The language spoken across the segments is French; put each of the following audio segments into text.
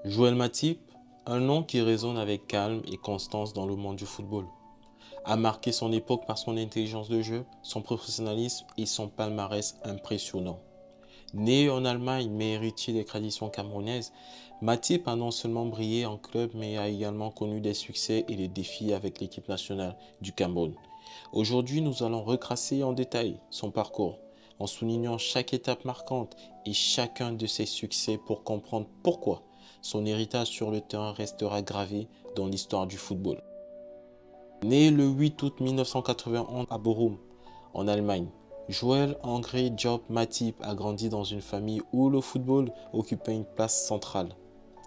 Joël Matip, un nom qui résonne avec calme et constance dans le monde du football, a marqué son époque par son intelligence de jeu, son professionnalisme et son palmarès impressionnant. Né en Allemagne mais héritier des traditions camerounaises, Matip a non seulement brillé en club mais a également connu des succès et des défis avec l'équipe nationale du Cameroun. Aujourd'hui, nous allons retracer en détail son parcours, en soulignant chaque étape marquante et chacun de ses succès pour comprendre pourquoi son héritage sur le terrain restera gravé dans l'histoire du football. Né le 8 août 1991 à Bochum, en Allemagne, Joël André Diop Matip a grandi dans une famille où le football occupait une place centrale.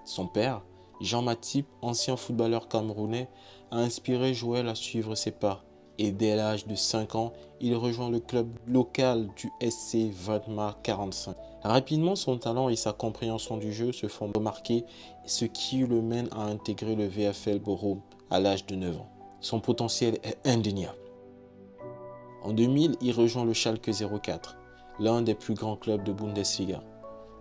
Son père, Jean Matip, ancien footballeur camerounais, a inspiré Joël à suivre ses pas et dès l'âge de 5 ans, il rejoint le club local du SC Wadmar 45. Rapidement, son talent et sa compréhension du jeu se font remarquer, ce qui le mène à intégrer le VfL Bochum à l'âge de 9 ans. Son potentiel est indéniable. En 2000, il rejoint le Schalke 04, l'un des plus grands clubs de Bundesliga.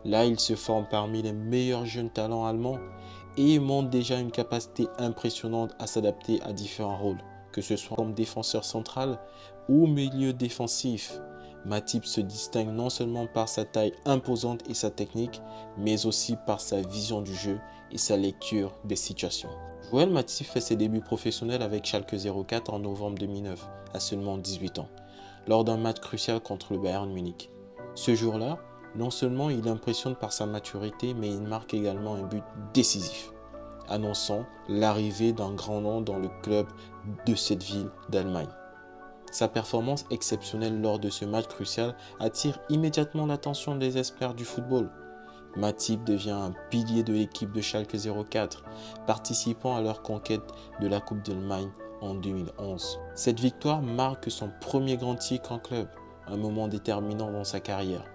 Là, il se forme parmi les meilleurs jeunes talents allemands et montre déjà une capacité impressionnante à s'adapter à différents rôles, que ce soit comme défenseur central ou milieu défensif. Matip se distingue non seulement par sa taille imposante et sa technique, mais aussi par sa vision du jeu et sa lecture des situations. Joël Matip fait ses débuts professionnels avec Schalke 04 en novembre 2009, à seulement 18 ans, lors d'un match crucial contre le Bayern Munich. Ce jour-là, non seulement il impressionne par sa maturité, mais il marque également un but décisif, annonçant l'arrivée d'un grand nom dans le club de cette ville d'Allemagne. Sa performance exceptionnelle lors de ce match crucial attire immédiatement l'attention des experts du football. Matip devient un pilier de l'équipe de Schalke 04, participant à leur conquête de la Coupe d'Allemagne en 2011. Cette victoire marque son premier grand titre en club, un moment déterminant dans sa carrière.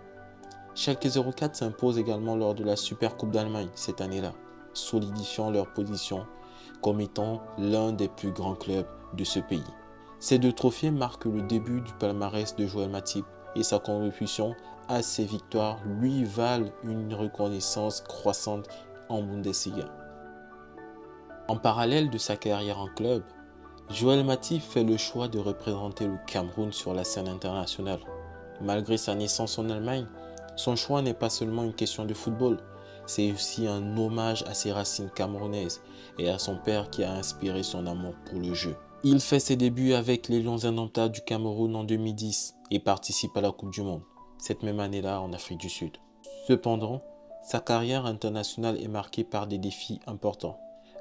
Schalke 04 s'impose également lors de la Super Coupe d'Allemagne cette année-là, solidifiant leur position comme étant l'un des plus grands clubs de ce pays. Ces deux trophées marquent le début du palmarès de Joël Matip et sa contribution à ces victoires lui valent une reconnaissance croissante en Bundesliga. En parallèle de sa carrière en club, Joël Matip fait le choix de représenter le Cameroun sur la scène internationale. Malgré sa naissance en Allemagne, son choix n'est pas seulement une question de football, c'est aussi un hommage à ses racines camerounaises et à son père qui a inspiré son amour pour le jeu. Il fait ses débuts avec les Lions indomptables du Cameroun en 2010 et participe à la Coupe du Monde, cette même année-là en Afrique du Sud. Cependant, sa carrière internationale est marquée par des défis importants.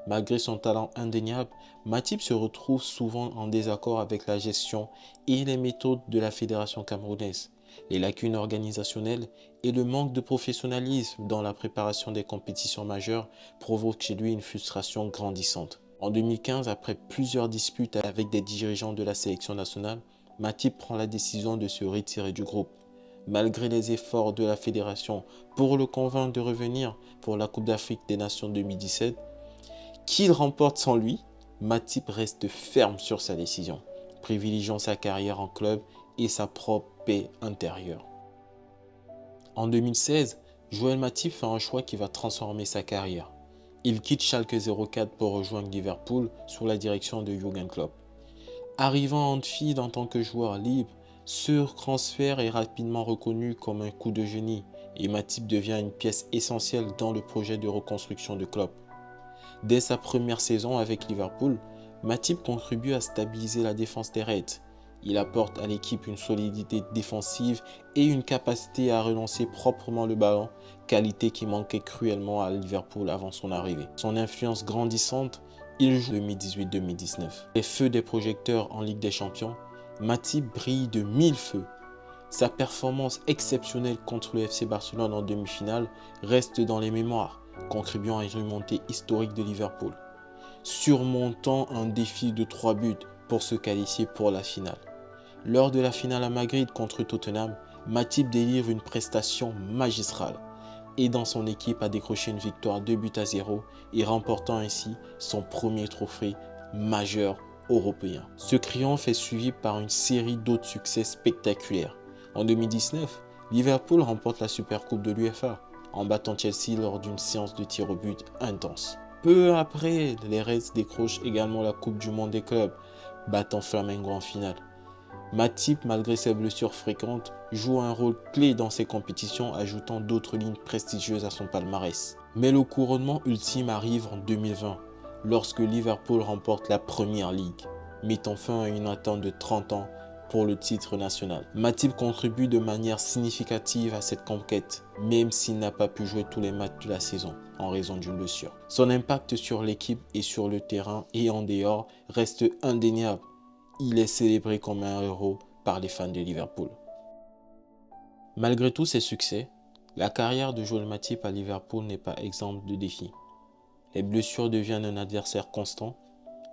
Malgré son talent indéniable, Matip se retrouve souvent en désaccord avec la gestion et les méthodes de la fédération camerounaise. Les lacunes organisationnelles et le manque de professionnalisme dans la préparation des compétitions majeures provoquent chez lui une frustration grandissante. En 2015, après plusieurs disputes avec des dirigeants de la sélection nationale, Matip prend la décision de se retirer du groupe. Malgré les efforts de la fédération pour le convaincre de revenir pour la Coupe d'Afrique des Nations 2017, qu'il remporte sans lui, Matip reste ferme sur sa décision, privilégiant sa carrière en club et sa propre paix intérieure. En 2016, Joël Matip fait un choix qui va transformer sa carrière. Il quitte Schalke 04 pour rejoindre Liverpool sous la direction de Jürgen Klopp. Arrivant à Anfield en tant que joueur libre, ce transfert est rapidement reconnu comme un coup de génie et Matip devient une pièce essentielle dans le projet de reconstruction de Klopp. Dès sa première saison avec Liverpool, Matip contribue à stabiliser la défense des Reds. Il apporte à l'équipe une solidité défensive et une capacité à relancer proprement le ballon, qualité qui manquait cruellement à Liverpool avant son arrivée. Son influence grandissante, il joue 2018-2019. Les feux des projecteurs en Ligue des Champions, Matip brille de mille feux. Sa performance exceptionnelle contre le FC Barcelone en demi-finale reste dans les mémoires, contribuant à une remontée historique de Liverpool, surmontant un défi de 3 buts pour se qualifier pour la finale. Lors de la finale à Madrid contre Tottenham, Matip délivre une prestation magistrale, aidant son équipe à décrocher une victoire 2-0 et remportant ainsi son premier trophée majeur européen. Ce triomphe est suivi par une série d'autres succès spectaculaires. En 2019, Liverpool remporte la Super Coupe de l'UEFA. en battant Chelsea lors d'une séance de tir au but intense. Peu après, les Reds décrochent également la Coupe du Monde des clubs, battant Flamengo en finale. Matip, malgré ses blessures fréquentes, joue un rôle clé dans ces compétitions, ajoutant d'autres lignes prestigieuses à son palmarès. Mais le couronnement ultime arrive en 2020, lorsque Liverpool remporte la Première Ligue, mettant fin à une attente de 30 ans pour le titre national. Matip contribue de manière significative à cette conquête, même s'il n'a pas pu jouer tous les matchs de la saison en raison d'une blessure. Son impact sur l'équipe et sur le terrain et en dehors reste indéniable. Il est célébré comme un héros par les fans de Liverpool. Malgré tous ses succès, la carrière de Joel Matip à Liverpool n'est pas exempte de défis. Les blessures deviennent un adversaire constant,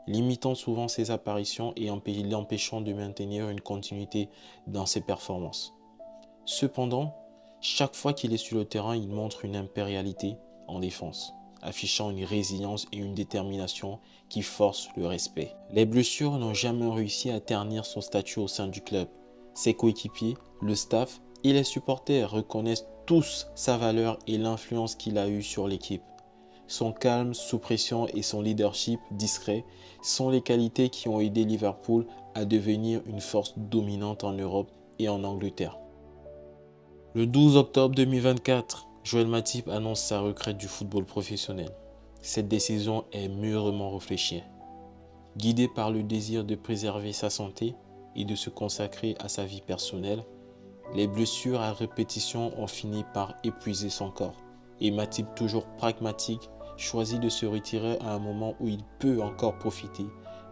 limitant souvent ses apparitions et l'empêchant de maintenir une continuité dans ses performances. Cependant, chaque fois qu'il est sur le terrain, il montre une impérialité en défense, affichant une résilience et une détermination qui forcent le respect. Les blessures n'ont jamais réussi à ternir son statut au sein du club. Ses coéquipiers, le staff et les supporters reconnaissent tous sa valeur et l'influence qu'il a eue sur l'équipe. Son calme sous pression et son leadership discret sont les qualités qui ont aidé Liverpool à devenir une force dominante en Europe et en Angleterre. Le 12 octobre 2024, Joel Matip annonce sa retraite du football professionnel. Cette décision est mûrement réfléchie. Guidé par le désir de préserver sa santé et de se consacrer à sa vie personnelle, les blessures à répétition ont fini par épuiser son corps. Et Matip, toujours pragmatique, choisit de se retirer à un moment où il peut encore profiter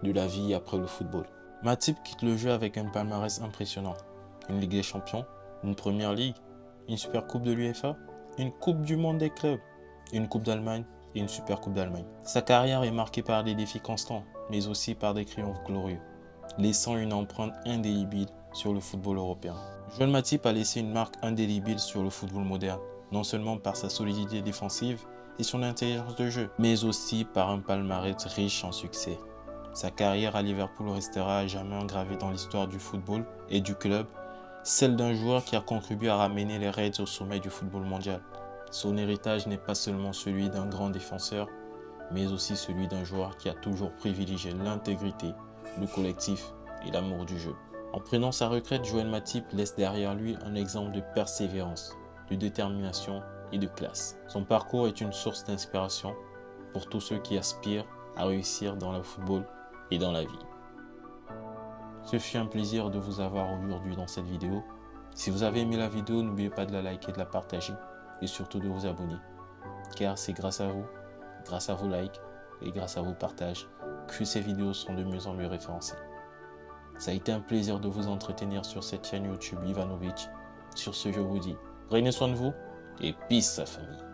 de la vie après le football. Matip quitte le jeu avec un palmarès impressionnant. Une Ligue des Champions, une Première Ligue, une Super Coupe de l'UEFA, une Coupe du Monde des clubs, une Coupe d'Allemagne et une Super Coupe d'Allemagne. Sa carrière est marquée par des défis constants, mais aussi par des triomphes glorieux, laissant une empreinte indélébile sur le football européen. Joel Matip a laissé une marque indélébile sur le football moderne, non seulement par sa solidité défensive et son intelligence de jeu, mais aussi par un palmarès riche en succès. Sa carrière à Liverpool restera à jamais engravée dans l'histoire du football et du club, celle d'un joueur qui a contribué à ramener les Reds au sommet du football mondial. Son héritage n'est pas seulement celui d'un grand défenseur, mais aussi celui d'un joueur qui a toujours privilégié l'intégrité, le collectif et l'amour du jeu. En prenant sa retraite, Joel Matip laisse derrière lui un exemple de persévérance, de détermination et de classe. Son parcours est une source d'inspiration pour tous ceux qui aspirent à réussir dans le football et dans la vie. Ce fut un plaisir de vous avoir aujourd'hui dans cette vidéo. Si vous avez aimé la vidéo, n'oubliez pas de la liker, de la partager et surtout de vous abonner. Car c'est grâce à vos likes et grâce à vos partages que ces vidéos sont de mieux en mieux référencées. Ça a été un plaisir de vous entretenir sur cette chaîne YouTube Ivanovic. Sur ce, je vous dis, prenez soin de vous et peace sa famille.